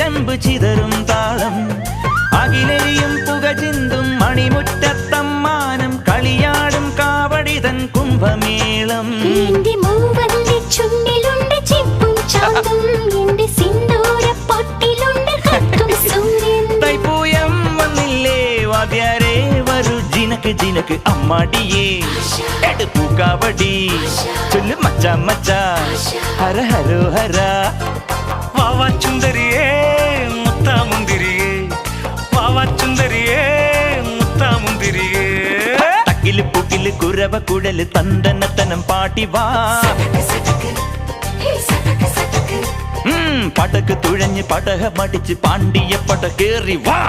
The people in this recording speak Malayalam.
ചിലമ്പ് ചിതറും താളം അകിലെരിയും പുക ചിന്തും മണിമുറ്റത്തമ്മാനം കളിയാടും കാവടിതൻ കുംഭമേളം തൈപ്പൂയം വന്നില്ലേ വാദ്യാരേ വരൂ ജിനക്ക് ജിനക്ക് അമ്മാടിയേ എടുപ്പൂ കാവടി ചൊല്ലു മച്ചാ മച്ചാ ഹര ഹരോ ഹര വാവാ ചുന്ദരിയേ മുത്താ മുന്തിരിയേ വാവാ ചുന്ദരിയേ മുത്താ മുന്തിരിയേ തക്കില് പുക്കില് കുരവ കുഴല് തന്തനത്തനം പാട്ടി വാ പടക്ക് തുഴഞ്ഞ് പടക മടിച്ച് പാണ്ടിയ പട കേറി വാ